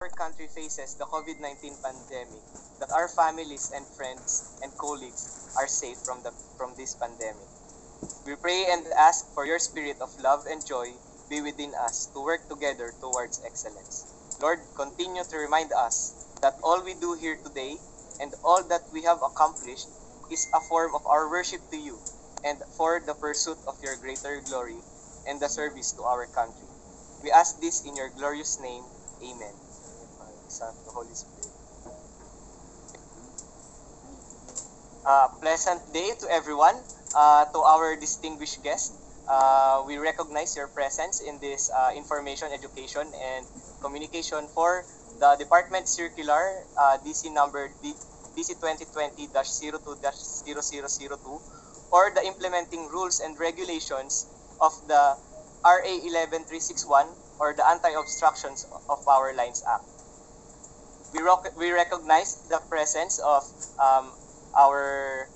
our country faces the COVID-19 pandemic, that our families and friends and colleagues are safe from this pandemic. We pray and ask for your spirit of love and joy be within us to work together towards excellence. Lord, continue to remind us that all we do here today and all that we have accomplished is a form of our worship to you and for the pursuit of your greater glory and the service to our country. We ask this in your glorious name. Amen. Son, the Holy Spirit. Pleasant day to everyone. To our distinguished guests, we recognize your presence in this information, education, and communication for the Department Circular DC number DC 2020-02-0002 or the implementing rules and regulations of the RA 11361 or the Anti-Obstructions of Power Lines Act. We recognize the presence um, our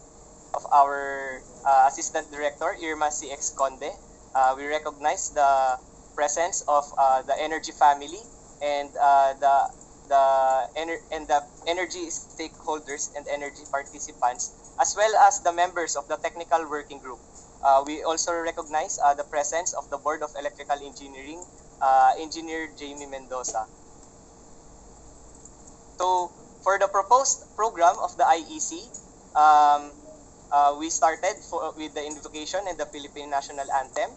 our Assistant Director Irma CX Conde. We recognize the presence of the Energy family and the energy stakeholders and energy participants, as well as the members of the technical working group. We also recognize the presence of the Board of Electrical Engineering, Engineer Jamie Mendoza. So, for the proposed program of the IEC, we started with the invocation and the Philippine National Anthem.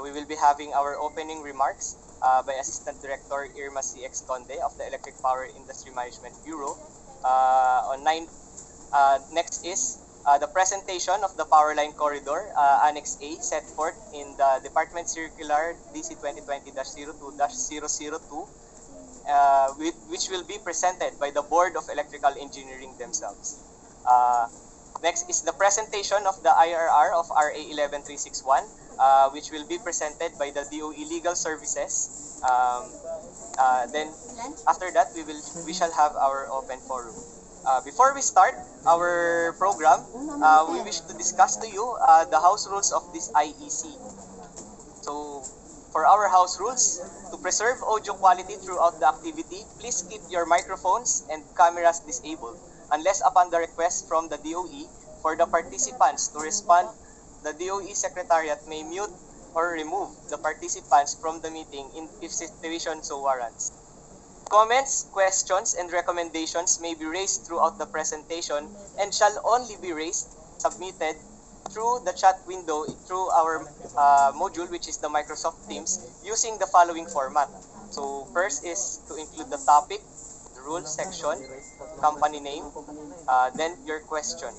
We will be having our opening remarks by Assistant Director Irma CX Conde of the Electric Power Industry Management Bureau. Next is the presentation of the Power Line Corridor, Annex A, set forth in the Department Circular DC 2020-02-002, which will be presented by the Board of Electrical Engineering themselves. Next is the presentation of the IRR of RA 11361, which will be presented by the DOE Legal Services. Then after that, we shall have our open forum. Before we start our program, we wish to discuss to you the house rules of this IEC. So, for our house rules, to preserve audio quality throughout the activity, please keep your microphones and cameras disabled unless upon the request from the DOE. For the participants to respond, the DOE Secretariat may mute or remove the participants from the meeting if situation so warrants. Comments, questions, and recommendations may be raised throughout the presentation and shall only be submitted through the chat window through our module, which is the Microsoft Teams, using the following format. So first is to include the topic, the rules section, company name, then your question.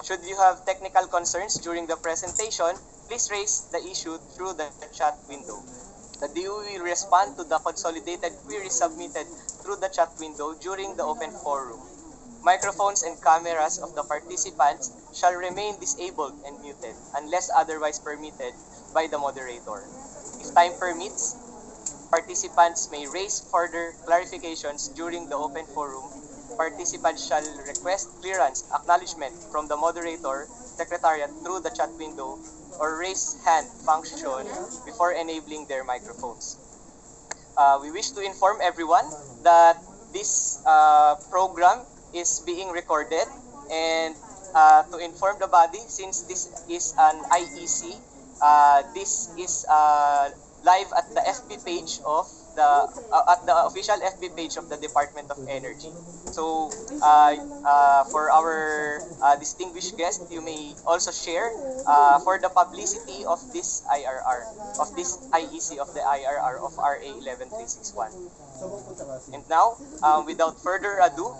Should you have technical concerns during the presentation, please raise the issue through the chat window. The DOE will respond to the consolidated query submitted through the chat window during the open forum. Microphones and cameras of the participants shall remain disabled and muted unless otherwise permitted by the moderator. If time permits, participants may raise further clarifications during the open forum. Participants shall request clearance acknowledgement from the moderator, secretariat through the chat window or raise hand function before enabling their microphones. We wish to inform everyone that this program is being recorded, and to inform the body, since this is an IEC, this is live at the FB page of the official FB page of the Department of Energy. So for our distinguished guest, you may also share for the publicity of this IRR, of this IEC of the IRR of RA 11361. And now, without further ado,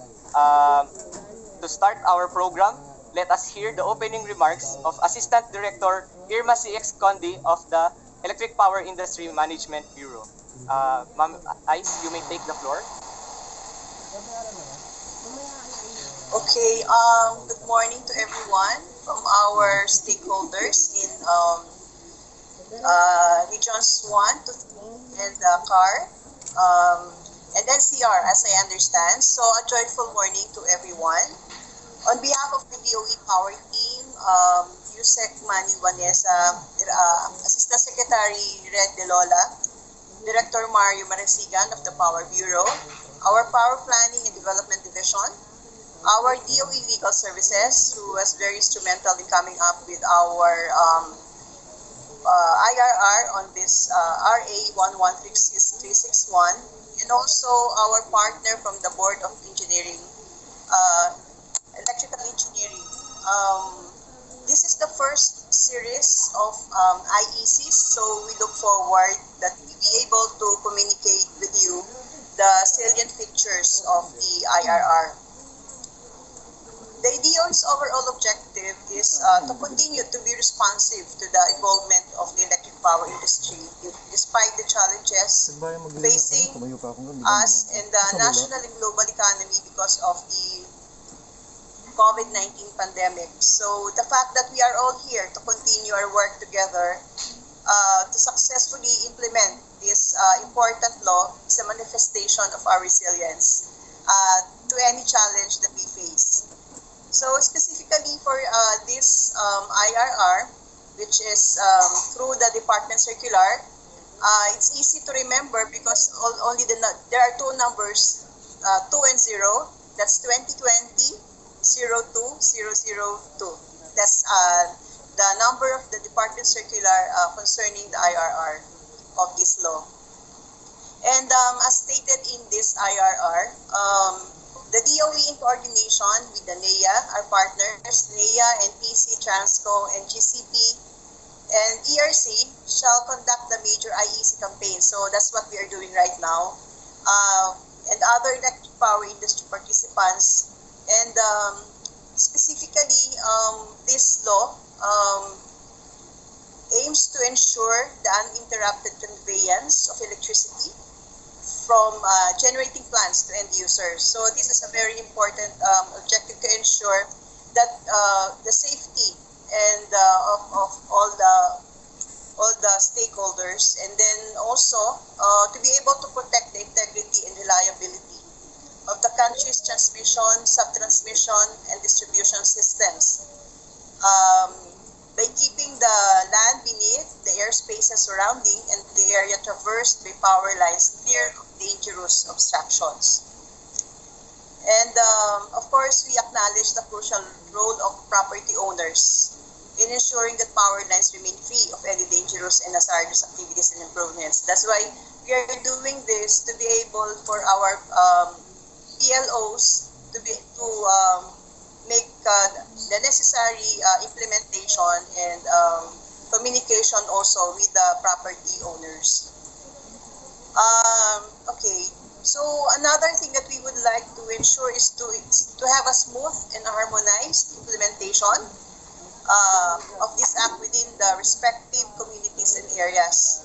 to start our program, let us hear the opening remarks of Assistant Director Irma CX Conde of the Electric Power Industry Management Bureau. Ma'am Ice, you may take the floor. Okay, good morning to everyone from our stakeholders in Regions 1 to 3 and CAR and NCR, as I understand. So a joyful morning to everyone. On behalf of the DOE Power Team, USEC Manny Vanessa, Assistant Secretary Red De Lola, Director Mario Marasigan of the Power Bureau, our Power Planning and Development Division, our DOE Legal Services, who was very instrumental in coming up with our IRR on this RA 1136361, and also our partner from the Board of Engineering, Electrical Engineering. This is the first series of IECs, so we look forward that we be able to communicate with you the salient features of the IRR. The DOE's overall objective is to continue to be responsive to the involvement of the electric power industry despite the challenges facing us and the national and global economy because of the COVID-19 pandemic. So the fact that we are all here to continue our work together to successfully implement this important law is a manifestation of our resilience to any challenge that we face. So specifically for this IRR, which is through the department circular, it's easy to remember because there are two numbers, 2 and 0. That's 2020 02002. That's the number of the department circular concerning the IRR of this law. And as stated in this IRR, the DOE in coordination with the NEA, our partners, NEA, NTC, Transco, and GCP, and ERC shall conduct the major IEC campaign. So that's what we are doing right now. And other electric power industry participants. And specifically, this law aims to ensure the uninterrupted conveyance of electricity from generating plants to end users. So this is a very important objective to ensure that the safety and of all the stakeholders, and then also to be able to protect the integrity and reliability of the country's transmission, subtransmission, and distribution systems. By keeping the land beneath, the airspaces surrounding, and the area traversed by power lines clear of dangerous obstructions. And of course, we acknowledge the crucial role of property owners in ensuring that power lines remain free of any dangerous and hazardous activities and improvements. That's why we are doing this, to be able for our PLOs to make the necessary implementation and communication also with the property owners. Okay, so another thing that we would like to ensure is to have a smooth and harmonized implementation of this act within the respective communities and areas.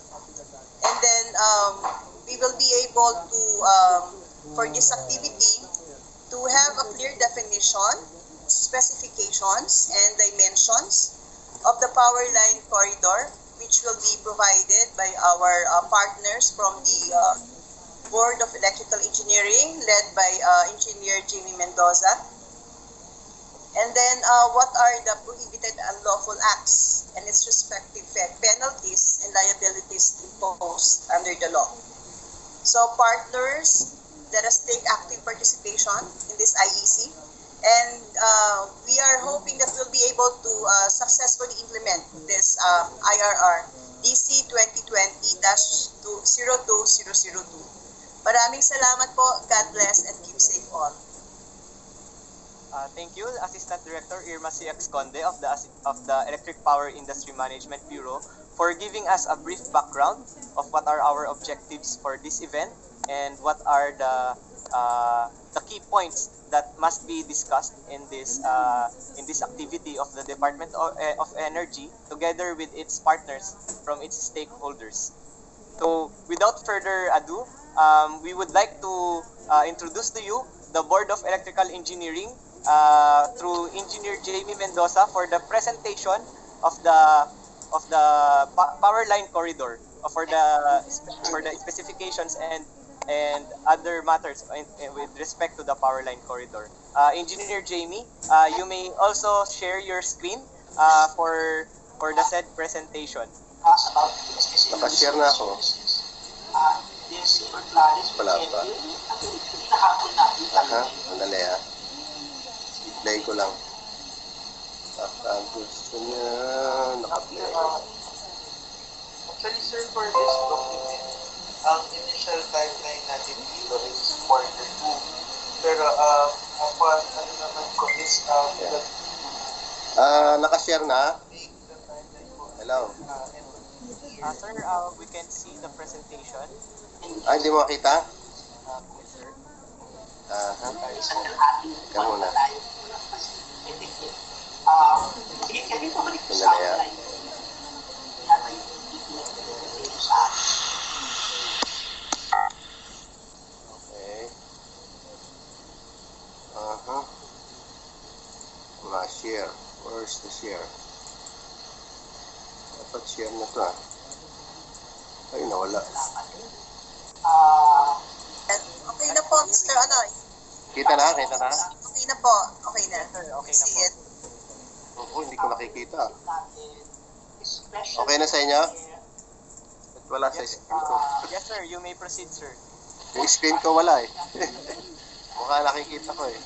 And then we will be able to, for this activity, to have a clear definition, specifications, and dimensions of the power line corridor, which will be provided by our partners from the Board of Electrical Engineering, led by Engineer Jamie Mendoza. And then what are the prohibited unlawful acts and its respective penalties and liabilities imposed under the law. So partners, let us take active participation in this IEC, and we are hoping that we'll be able to successfully implement this IRR DC 2020-02002. Maraming salamat po. God bless and keep safe all. Thank you, Assistant Director Irma C.X. Conde of the Electric Power Industry Management Bureau, for giving us a brief background of what are our objectives for this event and what are the key points that must be discussed in this activity of the Department of Energy together with its partners from its stakeholders. So without further ado, we would like to introduce to you the Board of Electrical Engineering through Engineer Jamie Mendoza for the presentation of the power line corridor for the specifications and other matters with respect to the power line corridor. Engineer Jamie, you may also share your screen for the said presentation. Nakashare na ako. Wala pa. Aha, sandali ha. Play ko lang. Baka gusto niya nakaplay. Actually, sir, for this document, ang initial timeline natin dito is Q2. Pero, upon, ano naman ko is, Nakashare na? Hello? Sir, we can see the presentation. Hindi mo makita? Yes, sir. Aha. Ikaw muna. Sandali ha. Okay. Aha. Share. Where's the share? Dapat share na to ah. Ay, nawala. Okay na po, Mr. Ano? Kita na? Kita na? Okay na po. Okay na. Sir, okay na See po. it. Oo, hindi ko nakikita. Okay na sa inyo? At wala sa screen ko. Yes, sir. You may proceed, sir. Yung screen ko wala eh. Mukha nakikita ko eh.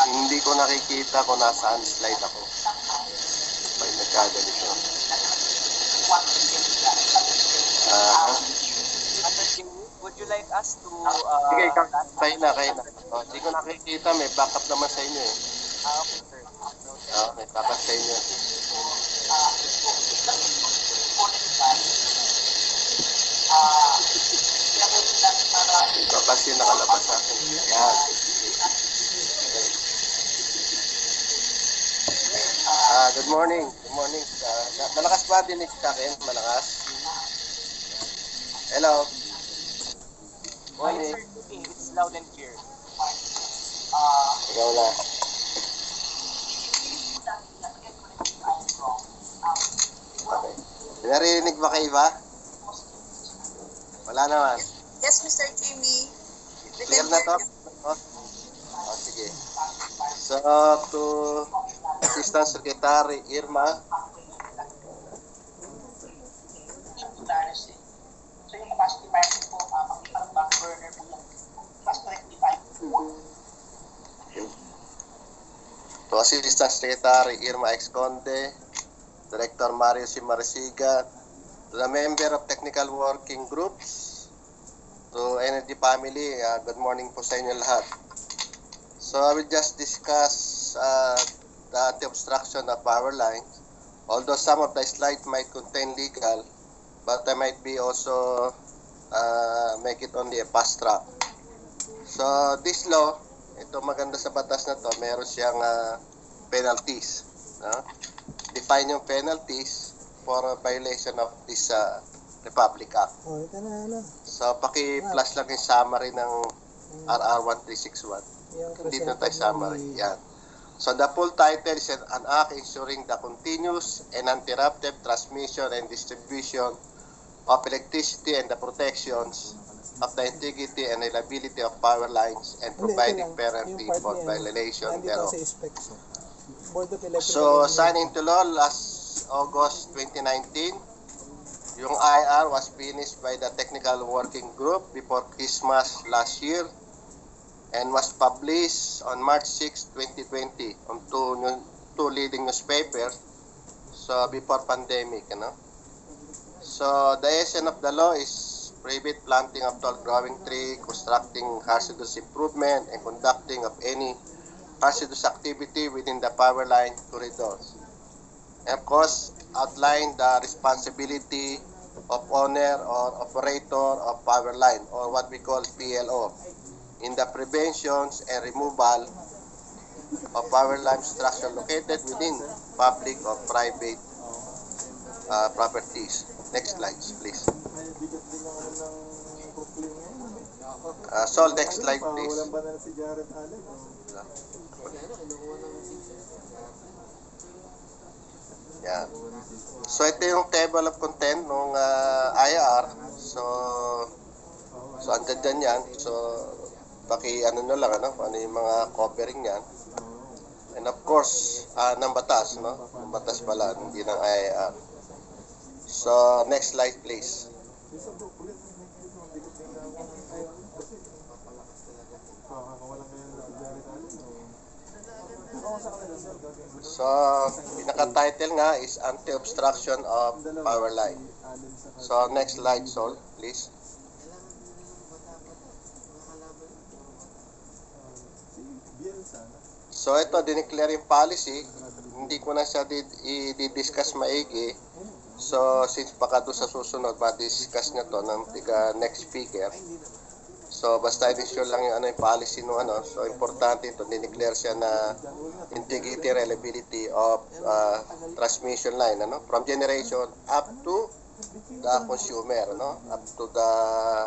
Hindi ko nakikita kung nasaan slide ako. May nagkaganito. Sir Jimmy, would you like us to... Sige, kayo na. Hindi ko nakikita. May backup naman sa inyo eh. Okay, sir. May backup sa inyo. Ito kasi nakalabas sa akin. Yan. Good morning. Good morning. Malakas ba dinig sa akin? Malakas? Hello? Morning. Yes, sir Jimmy. It's loud and clear. Ikaw na. Okay. Narinig ba kayo ba? Wala naman. Yes, Mr. Jimmy. We Clear can na hear to? you. Sige. So, to Assistant Secretary Irma. So, yung capacity market po, back burner po yung plus 25. To Assistant Secretary Irma X. Conde, Director Mario C. Marisiga, to the member of Technical Working Groups, to Energy Family, good morning po sa inyo lahat. So I will just discuss the anti-obstruction of power lines. Although some of the slides might contain legal, but I might be also make it only a fast track. So this law, ito maganda sa batas na to, meron siyang penalties. No? Define yung penalties for a violation of this Republic Act. So paki-plus lang yung summary ng RR 1361. Dito tayo summary. Yan. So the full title is an act ensuring the continuous and uninterrupted transmission and distribution of electricity and the protections of the integrity and reliability of power lines and providing penalty for violation thereof. So signed into law last August 2019. Yung IR was finished by the Technical Working Group before Christmas last year and was published on March 6, 2020 on two leading newspapers, so before pandemic, you know. So the essence of the law is prohibit planting of tall growing tree, constructing hazardous improvement, and conducting of any hazardous activity within the power line corridors. And of course, outline the responsibility of owner or operator of power line, or what we call PLO, in the preventions and removal of power line structure located within public or private properties. Next slide, please. So next slide, please. Yeah. So ito yung table of content ng IR. So andyan yan. So ano na lang, ano yung mga covering yan. And of course, ng batas, no? Ng batas pala, hindi ng IIR. So, next slide please. So, pinaka-title nga is Anti-obstruction of Power Line. So, next slide, Sol, please. So, ito, dineclare yung policy. Hindi ko na siya i-discuss maigi. So, since baka doon sa susunod, ma-discuss nyo to ng next speaker. So, basta i-ensure lang yung yung policy no ano. So, importante ito, dineclare siya na integrity, reliability of transmission line, ano, from generation up to the consumer, no, up to the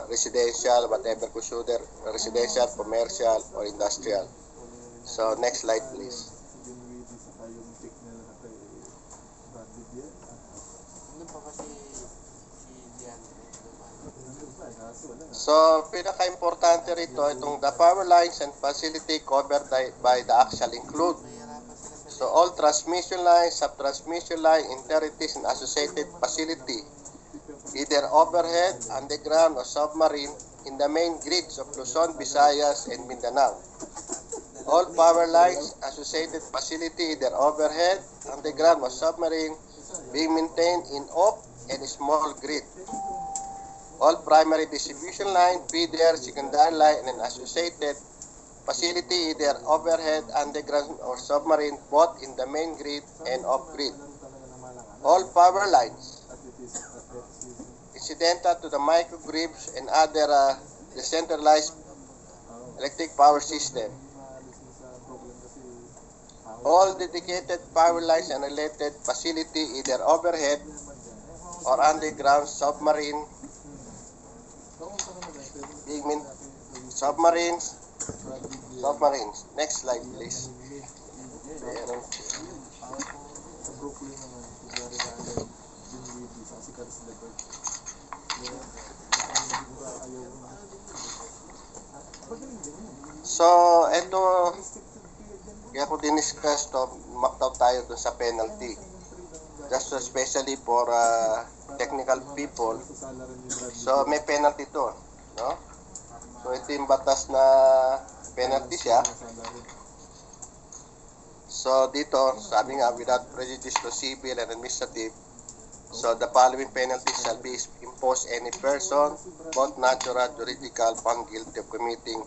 residential, whatever consumer, residential, commercial, or industrial. So, next slide, please. So, pinaka-importante rito, itong the power lines and facility covered by the act shall include. So, all transmission lines, sub-transmission line, interities, and associated facility, either overhead, underground, or submarine, in the main grids of Luzon, Visayas, and Mindanao. All power lines, associated facility, either overhead, underground, or submarine, being maintained in off and small grid. All primary distribution line, feeder, secondary line, and associated facility, either overhead, underground, or submarine, both in the main grid and off-grid. All power lines incidental to the microgrids and other decentralized electric power system. All dedicated power lines and related facility, either overhead or underground, submarine, submarines. Next slide, please. So, ito, kaya ko diniscuss to, marked out tayo dun sa penalty. Just especially for technical people. So, may penalty to, no? So, ito yung batas na penalty siya. So, dito, sabi nga, without prejudice to civil and administrative, so the following penalties shall be imposed any person, both natural, juridical, found guilty of committing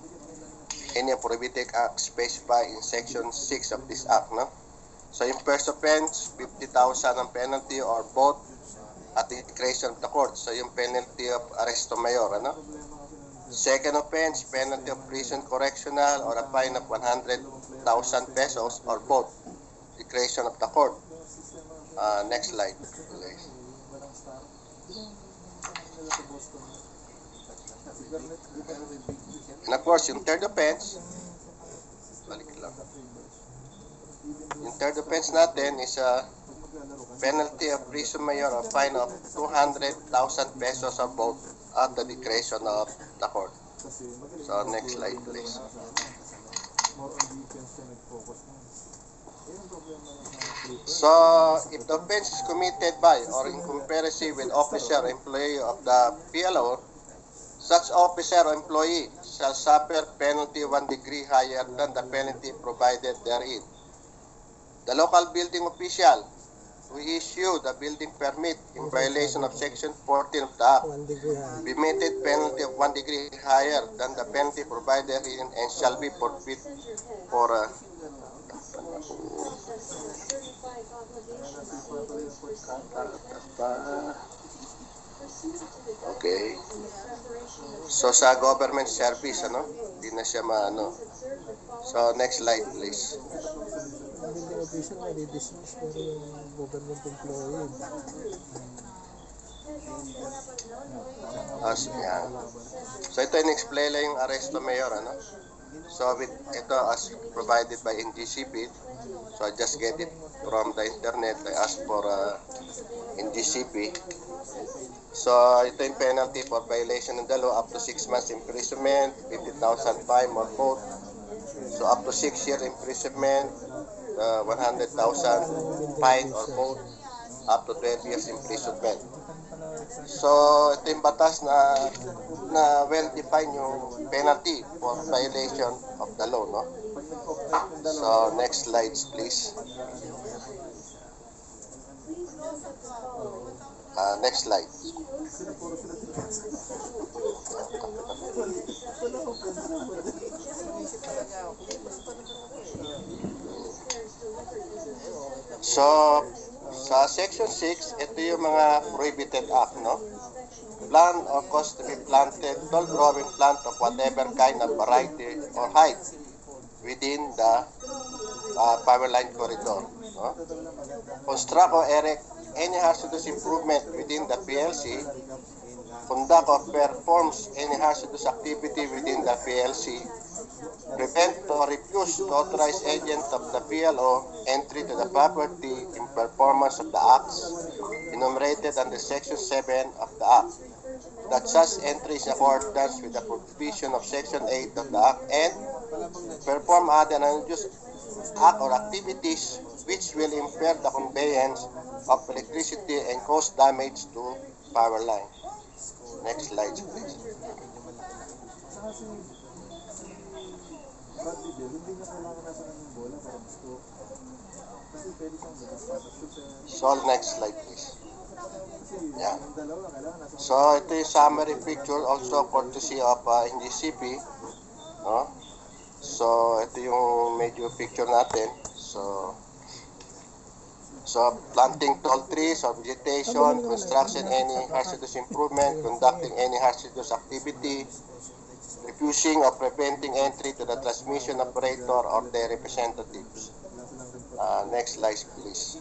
any prohibited act specified in Section 6 of this Act, no? So, yung first offense, 50,000 ang penalty or both at the discretion of the court. So, yung penalty of arresto mayor, ano? Second offense, penalty of prison correctional or a fine of 100,000 pesos or both, discretion of the court. Next slide, please. And of course, yung third offense, yung third offense natin is a penalty of prison mayor or fine of 200,000 pesos or both at the discretion of the court. So, next slide, please. So, if the offense is committed by or in comparison with officer or employee of the PLO, such officer or employee shall suffer penalty 1 degree higher than the penalty provided therein. The local building official who issue the building permit in violation of Section 14 of the Act be meted penalty of 1 degree higher than the penalty provided herein and shall be forfeit for okay. So, sa government service, ano? Hindi na siya maano. So, next slide, please. Building official na di-dismiss pero yung government employee. Yan. So, ito in-explain lang yung arresto mayor, ano? So, ito as provided by NGCP. So, I just get it from the internet. I asked for NGCP. So, ito yung penalty for violation of the law up to 6 months imprisonment, 50,000 fine or both. So, up to 6 years imprisonment, 100,000 fine or both up to 12 years imprisonment. So, ito yung batas na well-defined yung penalty for violation of the law, no? So, next slides, please. Next slide. So, sa Section 6, ito yung mga prohibited act, no? Plant or cause to be planted, tall growing plant of whatever kind of variety or height within the power line corridor, no? Construct or erect any hazardous improvement within the PLC, conduct or performs any hazardous activity within the PLC, prevent or refuse to authorize agent of the PLO entry to the property in performance of the acts enumerated under Section 7 of the Act, that such entry is in accordance with the provision of Section 8 of the Act, and perform other unjust act or activities which will impair the conveyance of electricity and cause damage to power line. Next slide, please. So, next slide, please. Yeah. So, ito yung summary picture also courtesy of NGCP. No? So, ito yung medyo picture natin. So, planting tall trees or vegetation, construction any hazardous improvement, conducting any hazardous activity, refusing or preventing entry to the transmission operator or their representatives. Next slide, please.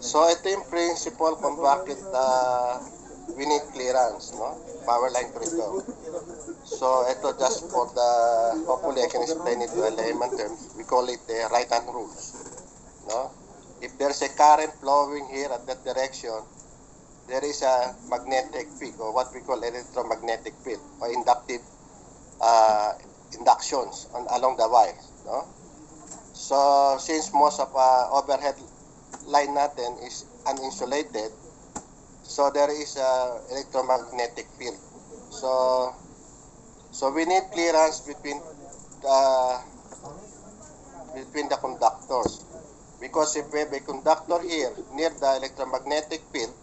So, ito yung principle kung bakit we need clearance, no? Power line corridor. So, ito just for the, hopefully I can explain it to a layman terms. We call it the right-hand rules, no? If there's a current flowing here at that direction, there is a magnetic field, or what we call electromagnetic field, or inductive inductions along the wires, no? So, since most of overhead line natin is uninsulated, so there is a electromagnetic field. So we need clearance between the conductors, because if we have a conductor here near the electromagnetic field,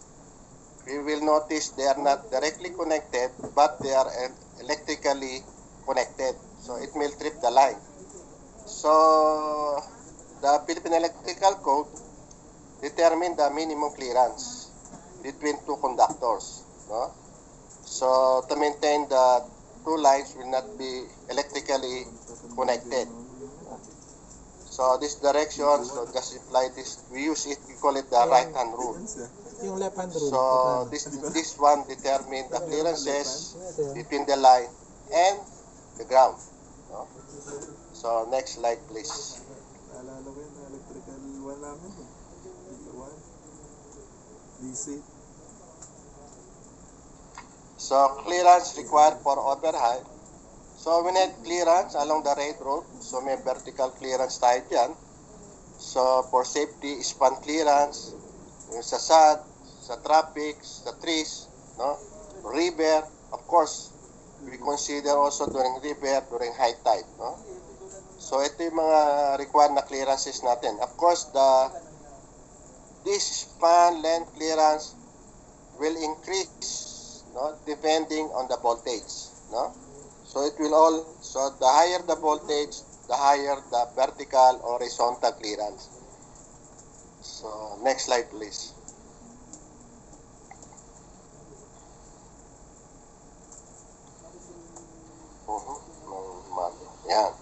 we will notice they are not directly connected, but they are electrically connected. So it will trip the line. So the Philippine Electrical Code determine the minimum clearance between two conductors, no? So to maintain the two lines will not be electrically connected. So this direction, so just apply this, we use it, we call it the right-hand rule. Yung left-hand rule. So this one determine the clearances between the line and the ground, no? So next slide, please. Naalala ko yun, electrical one namin eh. DC. So clearance required for overhead. So we need clearance along the railroad. So may vertical clearance tayo dyan. So for safety, span clearance, yung sa SAD, sa traffic, sa trees, no? River, of course, we consider also during river, during high tide, no? So ito yung mga required na clearances natin. Of course, this span length clearance will increase, no, depending on the voltage, no? So it will so the higher the voltage, the higher the vertical or horizontal clearance. So next slide, please. Yeah.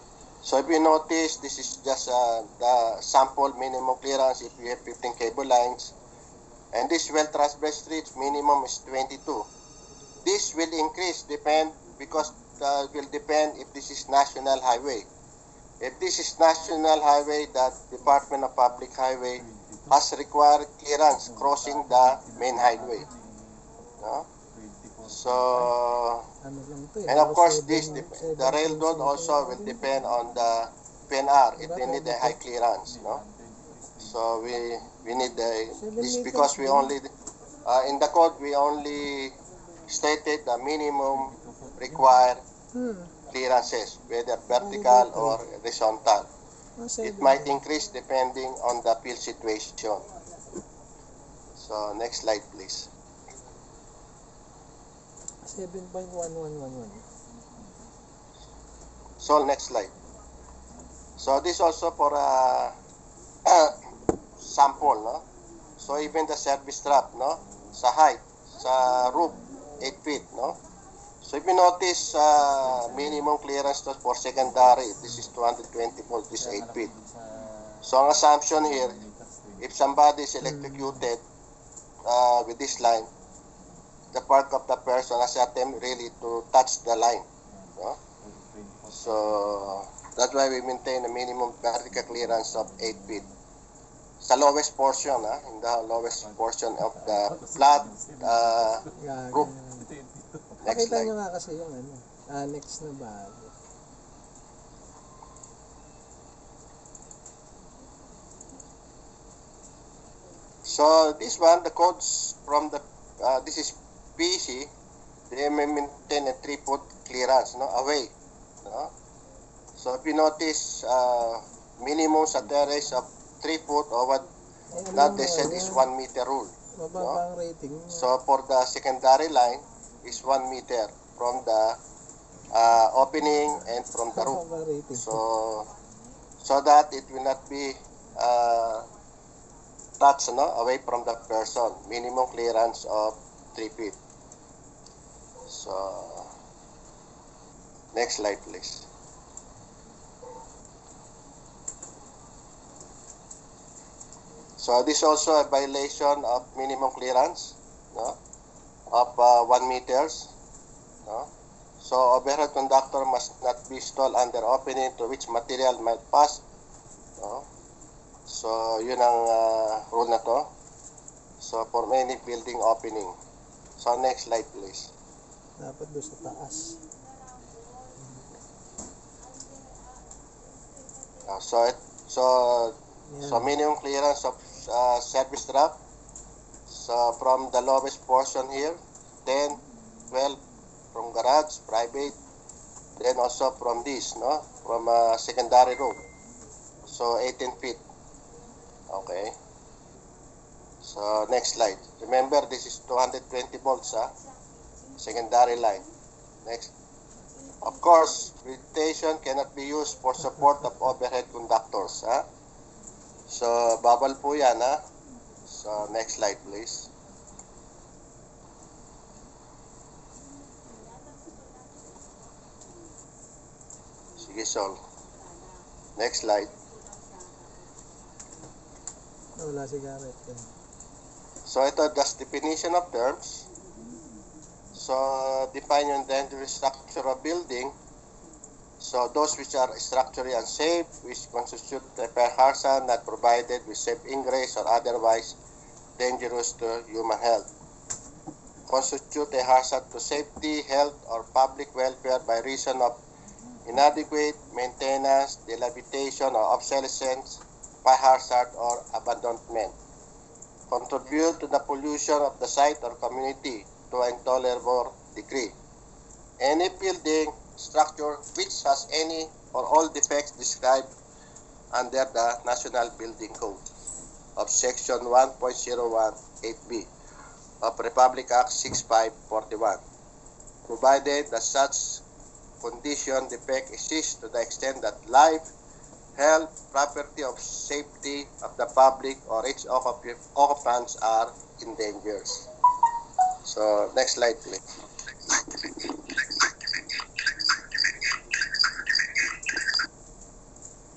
So if you notice, this is just the sample minimum clearance if you have 15 cable lines. And this well transverse streets minimum is 22. This will increase because will depend if this is national highway. If this is national highway, the Department of Public Highway has required clearance crossing the main highway. No? So, Ano lang to eh. and of Puro course, seven the railroad point also will something. depend on the PNR. It Diba, will need a high clearance, no? So we need this 7 because meters we din. only in the code we only stated the minimum required clearances, whether vertical or horizontal. It might increase depending on the field situation. So next slide, please. 7.1111. So next slide. So this also for a sample, no? So even the service trap, no? Sa height, sa roof, 8 feet, no? So if you notice, minimum clearance to for secondary, this is 220 volts, this is 8 feet. So ang assumption here, if somebody is electrocuted with this line, the part of the person has attempt really to touch the line, no? So that's why we maintain a minimum vertical clearance of 8 feet. Sa lowest portion, in the lowest portion of the flat roof. Next Pakita slide. nyo nga kasi yung annex na bago. So this one, the codes from the this is PEC, they may maintain a 3-foot clearance, no, away, no. So if you notice, minimum sa terrace of 3 foot or what that they said is 1 meter rule. Mababa ang rating niya. So for the secondary line is 1 meter from the opening and from the roof. Mababa rating. So that it will not be touched, no, away from the person. Minimum clearance of 3 feet. So next slide, please. So this is also a violation of minimum clearance, no, of 1 meters. No? So overhead conductor must not be installed under opening to which material might pass. No? So yun ang rule na to. So for any building opening. So next slide, please. Dapat doon sa taas. So minimum clearance of service trap. So from the lowest portion here, 10, 12 from garage, private, then also from this, no, from secondary road. So 18 feet. Okay. So next slide. Remember, this is 220 volts, secondary line. Next. Of course, vegetation cannot be used for support of overhead conductors. So bawal po yan. So next slide, please. Sige, Sol. Next slide. Wala si Garrett. So ito, just definition of terms. So define yung dangerous structure of building. So those which are structurally unsafe, which constitute a fire hazard not provided with safe ingress or otherwise dangerous to human health. Constitute a hazard to safety, health, or public welfare by reason of inadequate maintenance, dilapidation, or obsolescence, fire hazard, or abandonment. Contribute to the pollution of the site or community to an intolerable degree. Any building structure which has any or all defects described under the National Building Code of Section 1.018B of Republic Act 6541, provided that such condition defect exists to the extent that life, health, property, or safety of the public or its occupants are in danger. So next slide, please.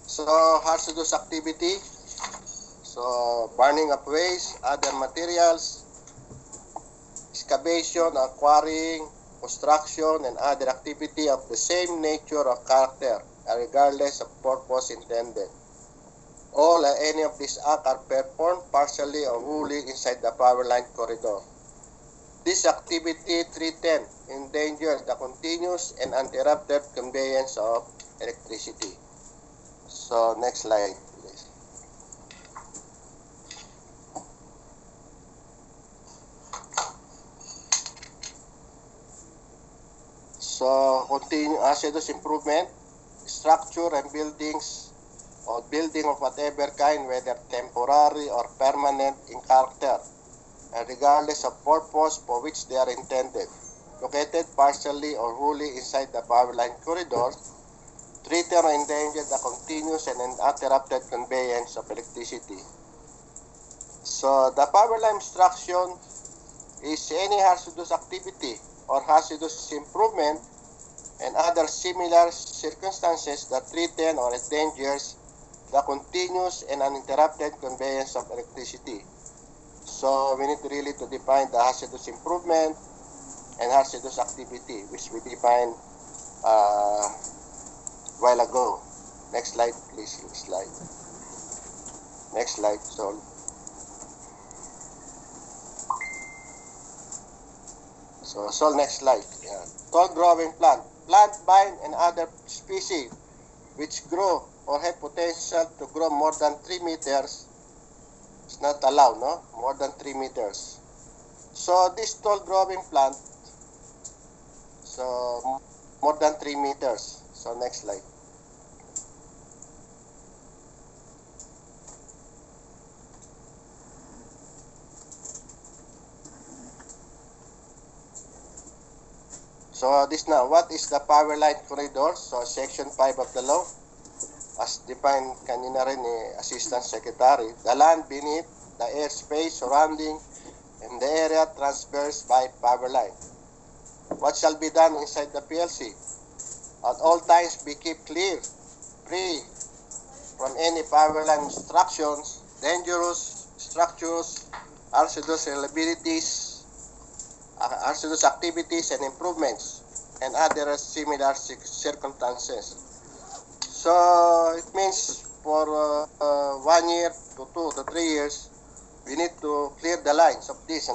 So hazardous activity, so burning of waste, other materials, excavation, quarrying, construction, and other activity of the same nature or character, regardless of purpose intended. All or any of these acts are performed partially or wholly inside the power line corridor. This activity 310 endangers the continuous and uninterrupted conveyance of electricity. So next slide, please. So continue hazardous improvement, structure and buildings or building of whatever kind, whether temporary or permanent in character, and regardless of purpose for which they are intended, located partially or wholly inside the power line corridor, threaten or endanger the continuous and uninterrupted conveyance of electricity. So the power line obstruction is any hazardous activity or hazardous improvement and other similar circumstances that threaten or endangers the continuous and uninterrupted conveyance of electricity. So we need really to define the hazardous improvement and hazardous activity, which we defined while ago. Next slide, please. Next slide. Next slide, Sol. So, Sol, next slide. Yeah. Tall growing plant. Plant, vine, and other species which grow or have potential to grow more than 3 meters. It's not allowed, no? More than 3 meters. So, this tall growing plant, so more than 3 meters. So, next slide. So this now, what is the power line corridor? So section 5 of the law, as defined kanina rin ni Assistant Secretary, the land beneath, the airspace surrounding, and the area traversed by power line. What shall be done inside the PLC? At all times be kept clear, free from any power line obstructions, dangerous structures, hazardous liabilities, hazardous activities and improvements, and other similar circumstances. So it means for 1 year to 2 to 3 years, we need to clear the lines of this,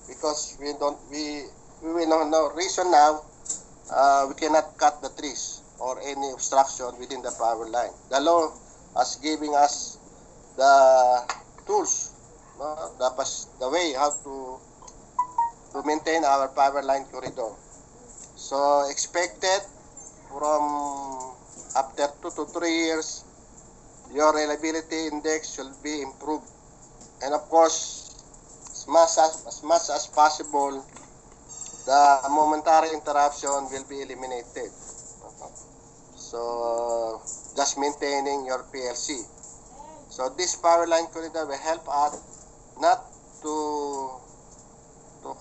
because we know no reason now we cannot cut the trees or any obstruction within the power line. The law is giving us the tools, the way how to maintain our power line corridor. So expected from after 2 to 3 years, your reliability index should be improved. And of course, as much as possible, the momentary interruption will be eliminated. So just maintaining your PLC. So this power line corridor will help us not to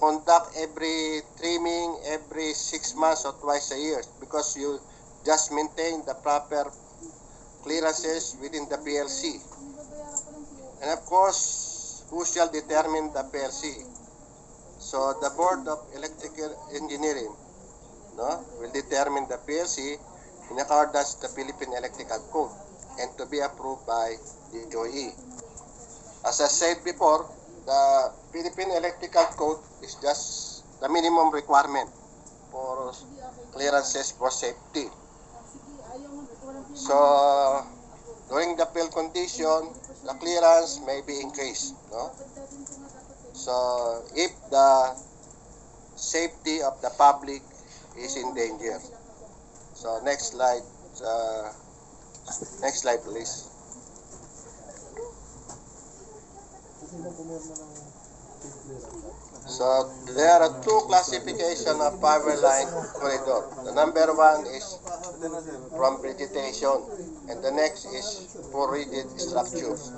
conduct every trimming every 6 months or twice a year, because you just maintain the proper clearances within the PLC. And of course, who shall determine the PLC? So the Board of Electrical Engineering will determine the PLC in accordance with the Philippine Electrical Code and to be approved by the DOE. As I said before, the Philippine Electrical Code is just the minimum requirement for clearances for safety. So during the field condition, the clearance may be increased. So if the safety of the public is in danger. So next slide. Next slide, please. So there are two classifications of power line corridor. The number one is from vegetation, and the next is for rigid structures.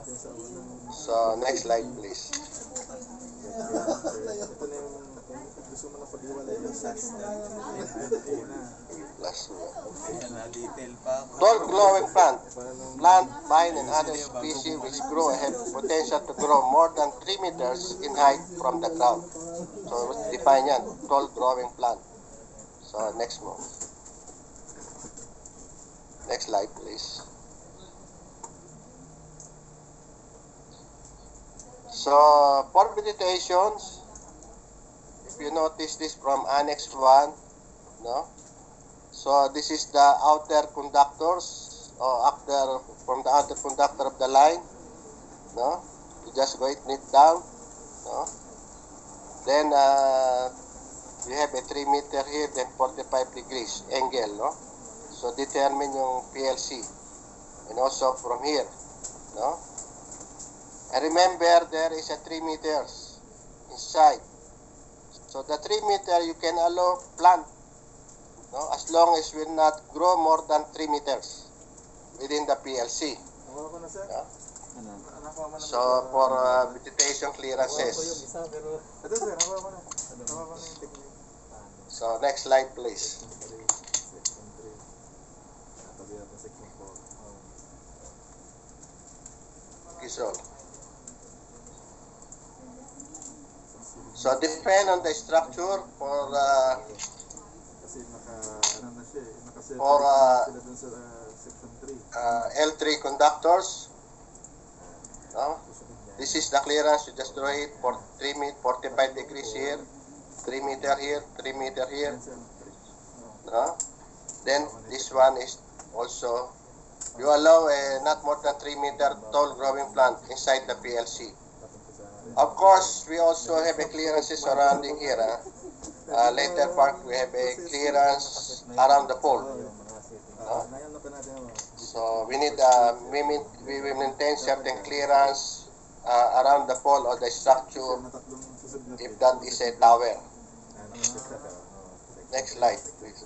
So next slide, please. Gusto mo na pag-iwalay yung Last one. Tall growing plant, vine, and other species which grow have potential to grow more than 3 meters in height from the ground. So define yan, tall growing plant. So next one. Next slide, please. So for vegetations, you notice this from Annex 1, no? So this is the outer conductors, or after from the outer conductor of the line, no? You just write it down, no? Then you have a 3 meter here, then 45 degrees angle, no? So determine yung PLC, and also from here, no? And remember, there is a 3 meters inside. So the 3 meter you can allow plant, no, as long as will not grow more than 3 meters within the PLC. Nakuha ko na, sir. No? Nakuha mo na. So for vegetation clearances. Ito, sir. Nakuha ko na. Nakuha ko na yung technique. So next slide, please. Section 3. Tabi natin section 4. Kisol. So depend on the structure for Kasi ano na siya eh. Nakaset For, sila dun sa section 3. L3 conductors. No? This is the clearance. You just draw it for 45 degrees here, 3 meter here, 3 meter here. No? Then this one is also, you allow a not more than 3 meter tall growing plant inside the PLC. Of course, we also have a clearance surrounding here. Later part, we have a clearance around the pole. No? So we need we will maintain certain clearance around the pole or the structure if that is a tower. Next slide, please.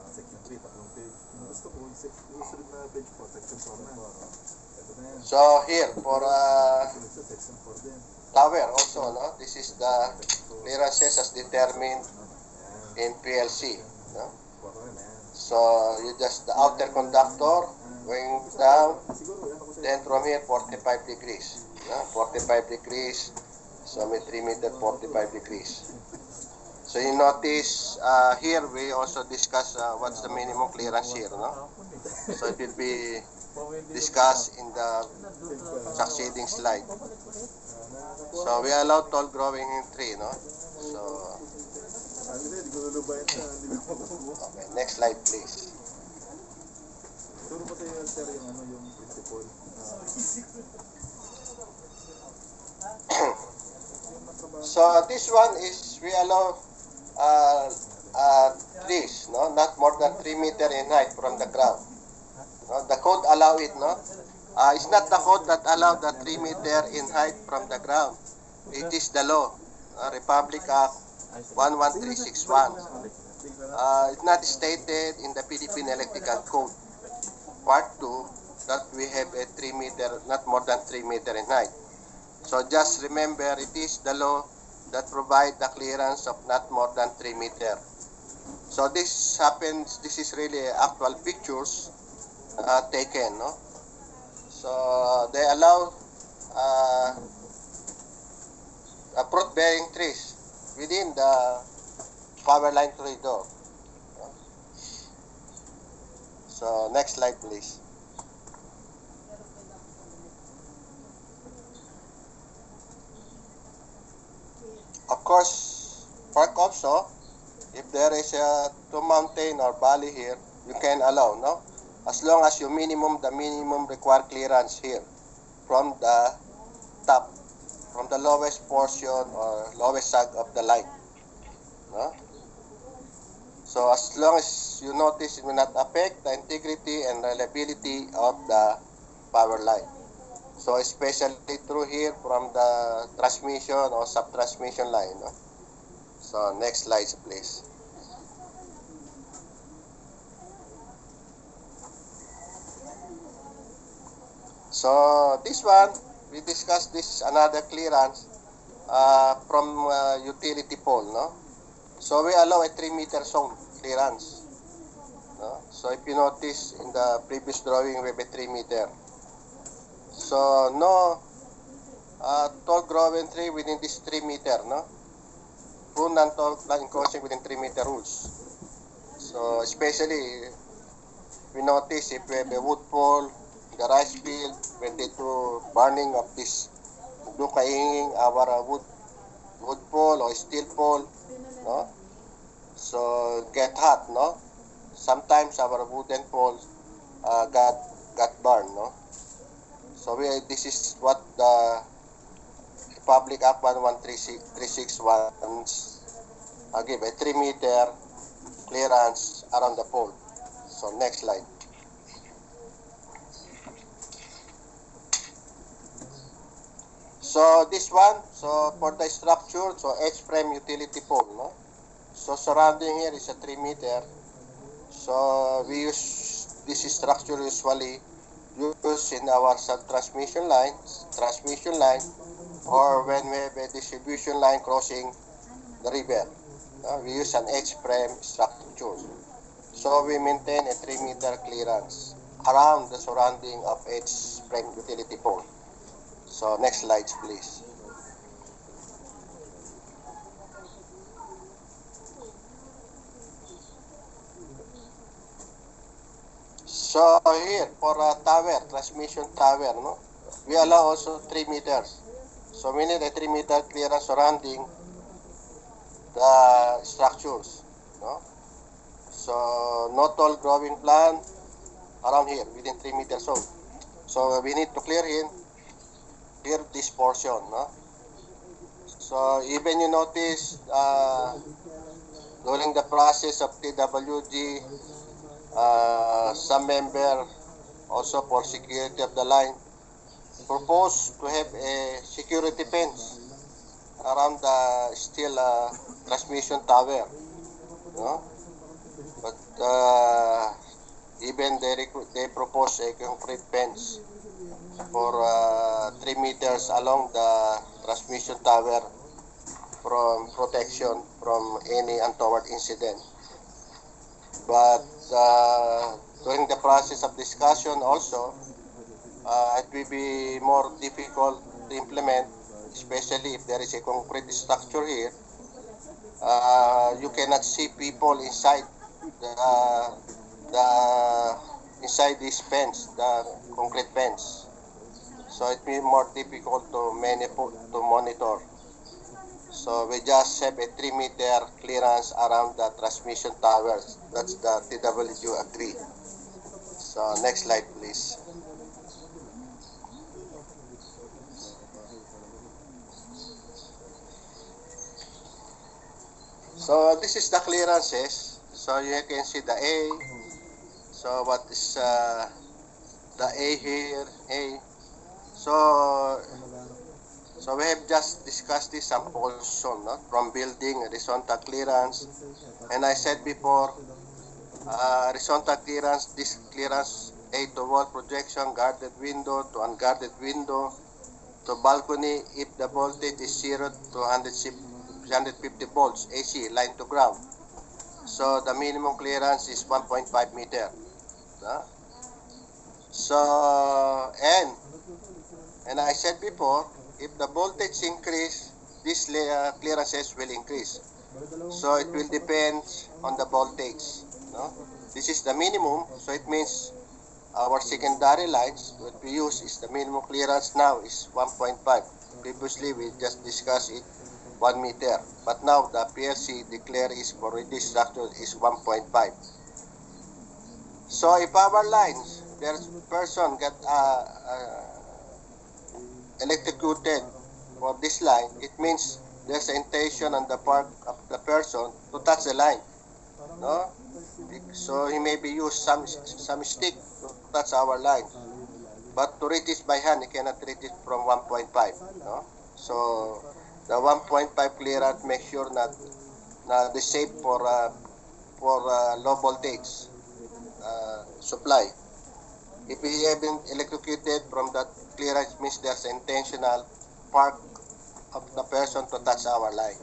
Section 3, tatlong page. Gusto ko, susunod na page po, section 4 na. Ito na yan. So here for Susunod sa section 4 din. tower also, no? This is the clearances as determined in PLC, no? 4 rin, ayan. So you just the outer conductor going down, Siguro, yan ako sa'yo. then from here 45 degrees, no? 45 degrees. So may 3 meter 45 degrees. So you notice here we also discuss what's the minimum clearance here, no? So it will be discussed in the succeeding slide. So we allow tall growing in tree, no? So Ano na, di ko lulubayan na, hindi ko makukuha. okay, next slide please. Turo ko sa'yo, sir, yung ano, yung principle. So this one is we allow trees, no, not more than 3 meter in height from the ground. No, the code allow it, no. It's not the code that allow the 3 meter in height from the ground. It is the law, Republic Act 11361. It's not stated in the Philippine Electrical Code, Part 2, that we have a 3 meter, not more than 3 meter in height. So just remember, it is the law that provide the clearance of not more than 3 meter. So this happens, this is really actual pictures taken, no? So they allow fruit-bearing trees within the power line corridor. So next slide please. Of course, park also, if there is a mountain or valley here, you can allow, no? As long as the minimum required clearance here from the top, from the lowest portion or lowest sag of the line, no? So as long as you notice it will not affect the integrity and reliability of the power line. So especially through here from the transmission or sub-transmission line, no? So next slide please. So this one, we discussed this another clearance from utility pole, no? So we allow a 3 meter zone clearance, no? So if you notice in the previous drawing, we have a 3 meter. So no tall growing tree within this 3 meter, no? Full non-tall plant encroaching within 3 meter rules. So especially we notice if we have a wood pole, the rice field, when they do burning of this, do kainging our wood wood pole or steel pole, no? So get hot, no? Sometimes our wooden poles got burned, no? So this is what the Republic Act 11336 wants. Give a 3-meter clearance around the pole. So next slide. So this one, so for the structure, so H-frame utility pole, no? So surrounding here is a 3-meter. So we use this structure usually used in our transmission line, or when we have a distribution line crossing the river. We use an H-frame structure. So we maintain a 3-meter clearance around the surrounding of H-frame utility pole. So next slide, please. So here for a tower, transmission tower, no, we allow also 3 meters. So we need a 3-meter clearance surrounding the structures, no. So no tall growing plant around here within 3 meters. So we need to clear this portion, no. So even you notice during the process of TWG, some member also for security of the line propose to have a security fence around the steel transmission tower, no? But even they propose a concrete fence for 3 meters along the transmission tower from protection from any untoward incident. But during the process of discussion also, it will be more difficult to implement, especially if there is a concrete structure here. You cannot see people inside the inside this fence, the concrete fence. So it will be more difficult to monitor. So we just have a 3-meter clearance around the transmission towers. That's the TWG agree. So next slide, please. So this is the clearances. So you can see the A. So what is the A here? A. So we have just discussed this some portion, no? From building, horizontal clearance. And I said before, horizontal clearance, this clearance A to wall projection, guarded window to unguarded window, to balcony if the voltage is 0 to 150 volts AC, line to ground. So the minimum clearance is 1.5 meter. So, and I said before, if the voltage increase, these clearances will increase. So it will depend on the voltage. No? This is the minimum, so it means our secondary lines, what we use is the minimum clearance now is 1.5. Previously, we just discussed it 1 meter. But now the PLC declare is for this structure is 1.5. So if our lines, there's person get electrocuted for this line, it means there's an intention on the part of the person to touch the line. No? So he maybe use some stick to touch our line. But to reach it by hand, he cannot reach it from 1.5. No? So the 1.5 clearance makes sure that the safe for low voltage supply. If we have been electrocuted from that clearance, means there's intentional part of the person to touch our line.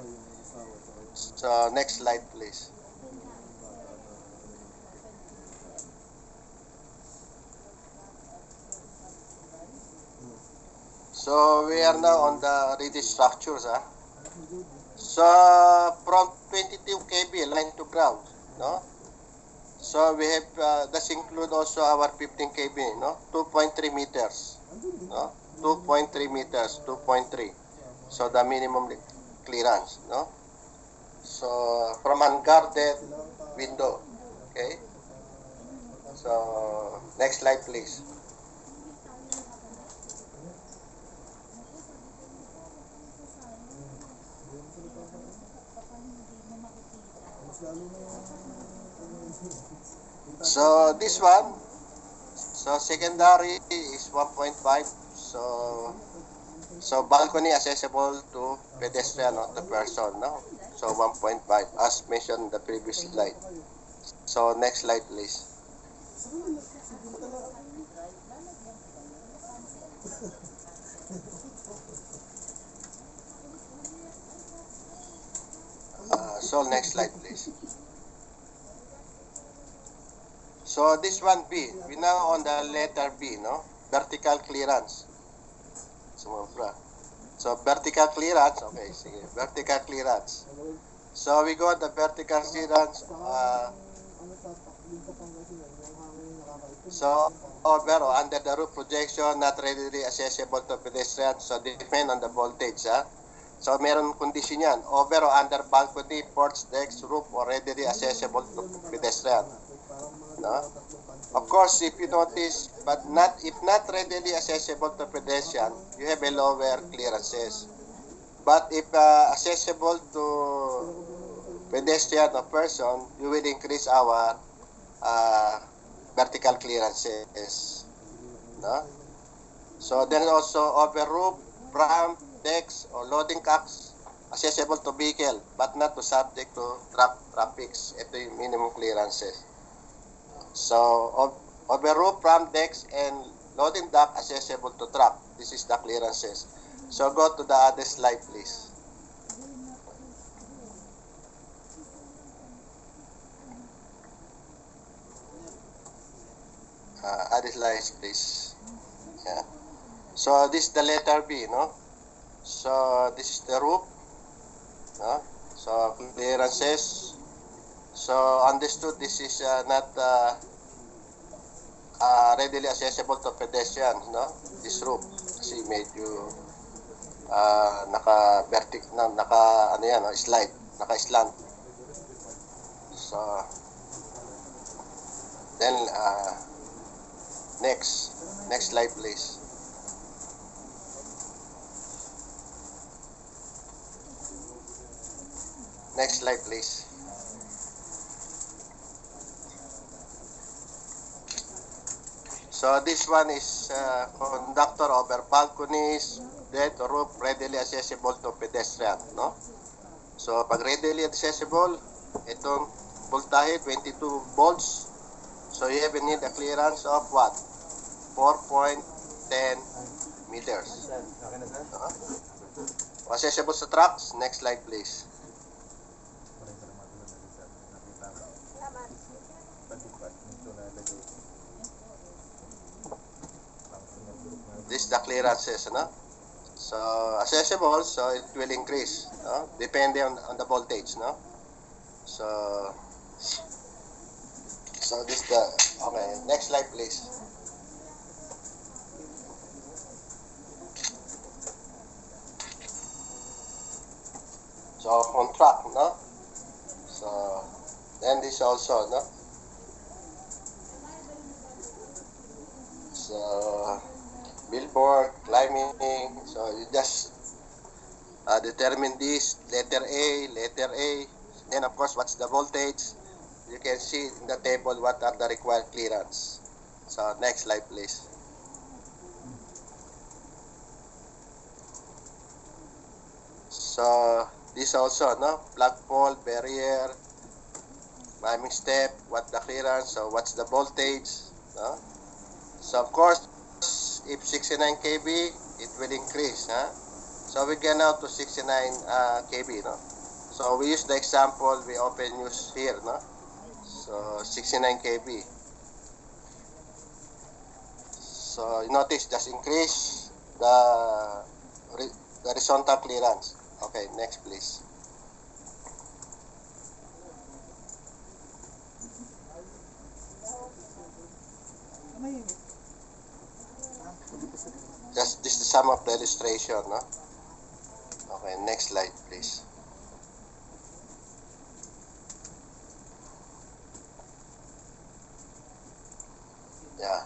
So next slide, please. So we are now on the rigid structures. So from 22 kV line to ground, no? So we have this include also our 15 kV, no? 2.3 meters, no? 2.3 meters, 2.3. So the minimum clearance, no? So from unguarded window, okay? So next slide please. So this one, so secondary is 1.5. So balcony accessible to pedestrian or the person, no? So 1.5 as mentioned in the previous slide. So next slide please. So next slide please. So this one B, we now on the letter B, no? Vertical clearance. So vertical clearance, okay, sige, vertical clearance. So we got the vertical clearance, so over or under the roof projection, not readily accessible to pedestrians, so depend on the voltage, ha? So meron condition yan, over or under balcony, porch, decks, roof, or readily accessible to pedestrian, no? Of course, if you notice, but if not readily accessible to pedestrian, you have a lower clearances. But if accessible to pedestrian or person, you will increase our vertical clearances, no? So then also over roof, ramp, decks, or loading cocks, accessible to vehicle, but not to subject to traffics. Ito yung minimum clearances. So over roof, ramp, decks, and loading dock accessible to truck. This is the clearances. So go to the other slide, please. Other slides, please. Yeah. So this is the letter B, no? So this is the roof, no? So clearances. So understood, this is not readily accessible to pedestrians, no? This roof, kasi medyo naka ano yan, no? Slide, naka-slant. So then next slide please. Next slide please. So this one is conductor over balconies, deck, roof, readily accessible to pedestrian, no? So pag readily accessible, itong voltahe 22 volts. So you have need a clearance of what? 4.10 meters. Accessible sa trucks. Next slide please. This is the clearances, no? So accessible, so it will increase, no? Depending on the voltage, no? So this the okay. Next slide, please. So on track, no? So then this also, no? So billboard, climbing. So you just determine this letter A. Then of course, what's the voltage? You can see in the table what are the required clearance. So next slide please. So this also, no? Flagpole, barrier, climbing step, what the clearance, so what's the voltage, no? So of course, if 69 kV, it will increase, huh? So we get now to 69 kV, no? So we use the example we often use here, no? So 69 kV. So you notice just increase the horizontal clearance. Okay, next please. Just this is the sum of the illustration, no? Okay. Okay, next slide, please. Yeah.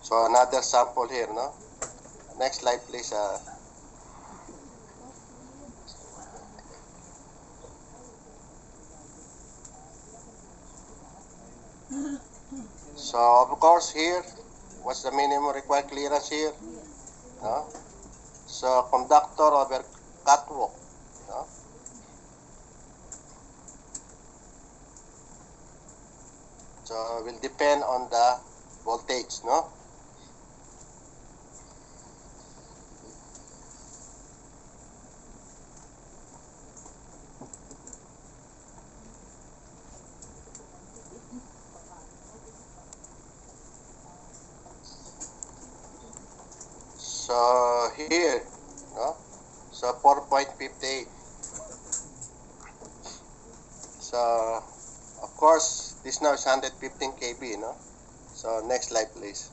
So another sample here, no? Next slide, please. So of course here, what's the minimum required clearance here? No? So conductor over catwalk. No? So will depend on the voltage, no? So here, no? So 4.58. So of course this now is 115 kV, no? So next slide, please.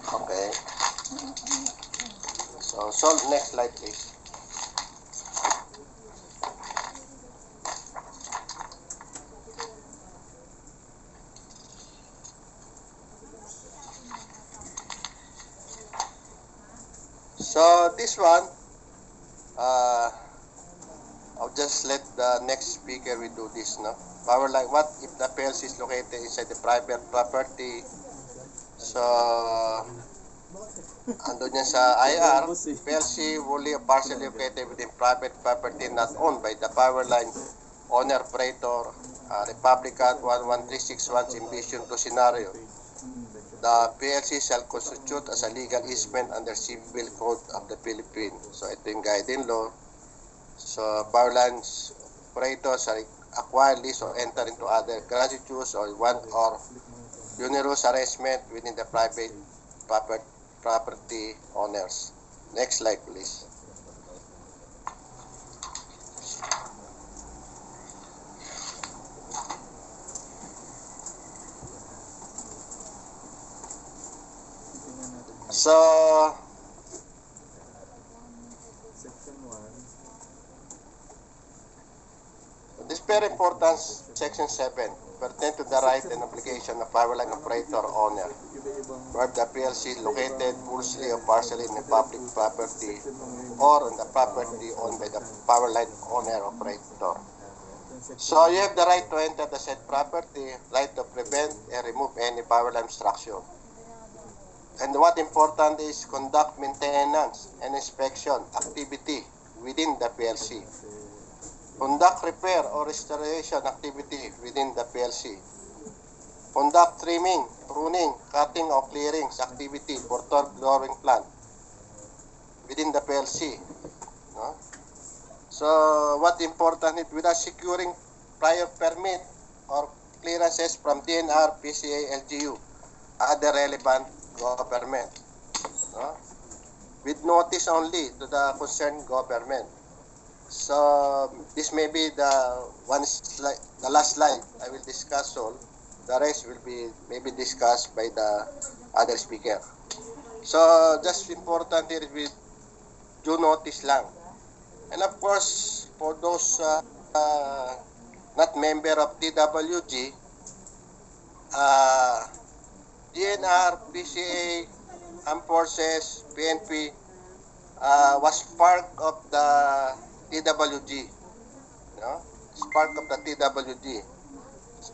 Okay. So next slide, please. So this one, I'll just let the next speaker we do this, no? Power line. What if the PLC is located inside the private property? So andun yan sa IR, PLC wholly or partially located within private property not owned by the power line owner operator, Republic Act 11361's envision to scenario. The PLC shall constitute as a legal easement under Civil Code of the Philippines. So ito yung guiding law. So power lines operators are acquire, lease, or enter into other gratuitous or one or onerous arrangement within the private property owners. Next slide, please. So Section 1. this very important section 7 pertain to the right and obligation of power line operator owner where the PLC is located fully or partially in the public property or on the property owned by the power line owner operator. So you have the right to enter the said property, right to prevent and remove any power line obstruction. And what important is conduct maintenance and inspection activity within the PLC. Conduct repair or restoration activity within the PLC. Conduct trimming, pruning, cutting or clearings activity for torque lowering plant within the PLC. No? So what important is without securing prior permit or clearances from DNR, PCA, LGU, other relevant government. No? With notice only to the concerned government. So this may be the slide, the last slide I will discuss all. The rest will be maybe discussed by the other speaker. So just important here is with due notice lang. And of course, for those not member of TWG, DNR, PCA, Armed Forces, PNP was part of the TWG. No? It's part of the TWG.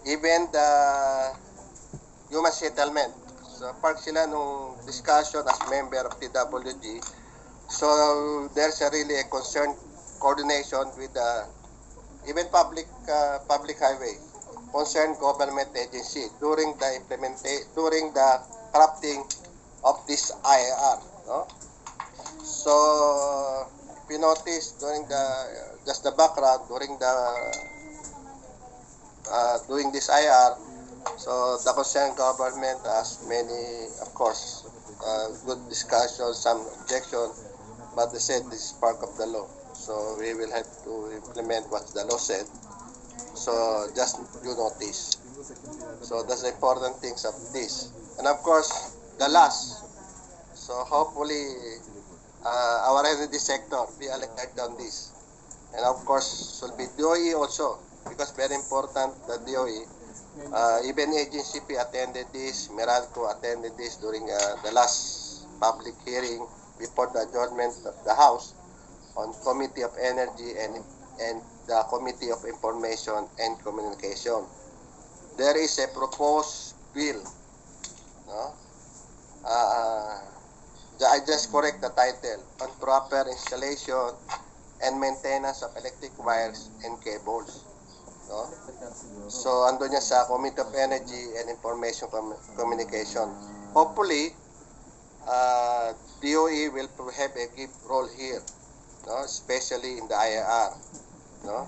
Even the human settlement. So part sila nung discussion as member of TWG. So there's a really a concerned coordination with even public highway. concerned government agency during the crafting of this IAR. No? So, if you notice during just the background during doing this IR, so the concerned government has many, of course, good discussion, some objection, but they said this is part of the law. So we will have to implement what the law said. So just you notice. So that's the important things of this. And of course, the last. So hopefully, our energy sector be elected on this. And of course, should be DOE also, because very important that DOE, even agency attended this, Meralco attended this during the last public hearing before the adjournment of the House on Committee of Energy and the Committee of Information and Communication. There is a proposed bill. No? I just correct the title, on proper installation and maintenance of electric wires and cables. No? So, ando niya sa Committee of Energy and Information Communication. Hopefully, DOE will have a key role here, no? Especially in the IAR. No?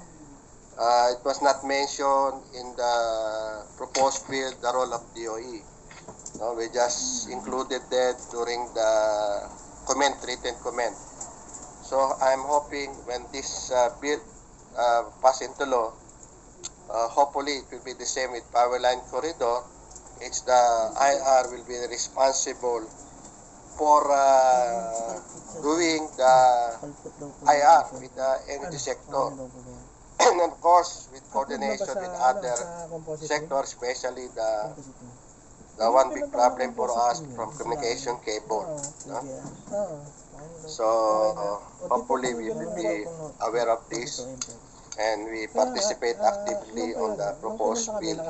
It was not mentioned in the proposed bill the role of DOE. No? We just included that during the written comment. So I'm hoping when this bill pass into law, hopefully it will be the same with power line corridor. It's the IR will be responsible for doing the IR with the energy sector. And of course, with coordination with other sectors, especially the one big problem for us from communication cable. No? So hopefully we will be aware of this and we participate actively on the proposed bill.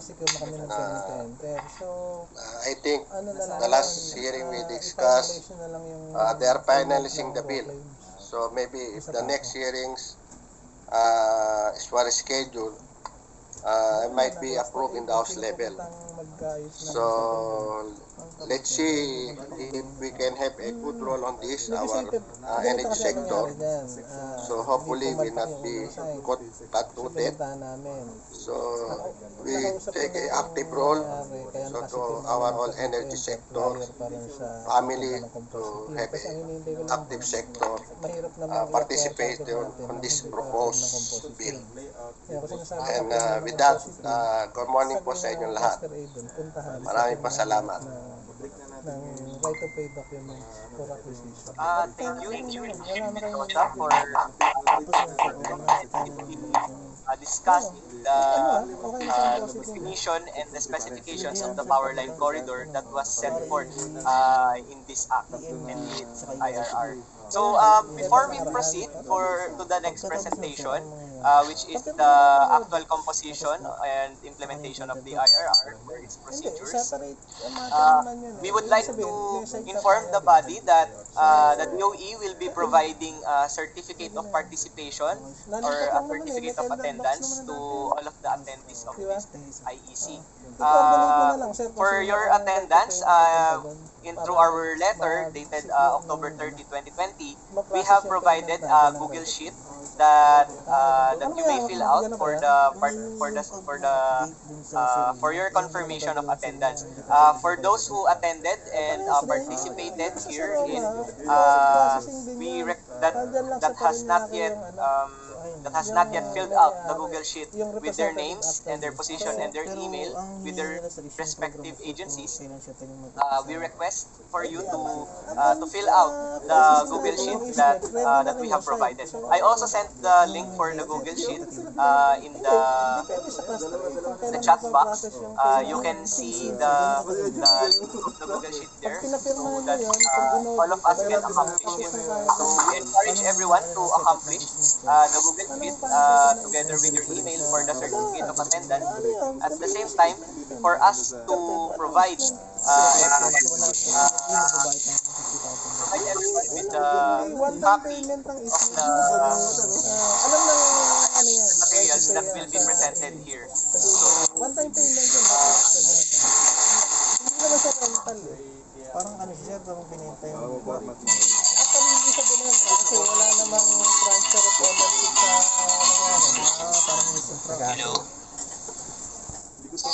I think the last hearing we discussed, they are finalizing the bill. So maybe if the next hearings is for schedule, it might be approved in the House level. So let's see if we can have a good role on this, our energy sector. So hopefully we not be caught flat-footed. So we take an active role so to our whole energy sector, family, to have an active sector participate on this proposed bill. And with that, good morning po sa inyong lahat. Maraming pasalamat. Right of pay document for acquisition. Thank you, Mendoza, for discuss the definition and the specifications of the power line corridor that was set forth in this act and in IRR. So before we proceed to the next presentation, which is the actual composition and implementation of the IRR for its procedures, we would like to inform the body that the DOE will be providing a certificate of participation or a certificate of attendance to all of the attendees of this IEC. For your attendance, through our letter dated October 30, 2020, we have provided a Google Sheet that you may fill out for your confirmation of attendance. For those who attended and participated here in that has not yet filled out the Google Sheet with their names and their position and their email with their respective agencies, we request for you to fill out the Google Sheet that we have provided. I also sent the link for the Google Sheet in the chat box. You can see the Google Sheet there, so that all of us can accomplish it. So we encourage everyone to accomplish the Google Sheet together with your email for the certificate of attendance. At the same time, for us to provide everyone with a copy of the materials that will be presented here. So One time payment yun. Hindi naman siya rental eh. Parang ano siya, parang binenta yung format mo. Actually, hindi siya binenta kasi wala namang transfer of ownership sa ano nga. parang yung Sa Hindi ko sa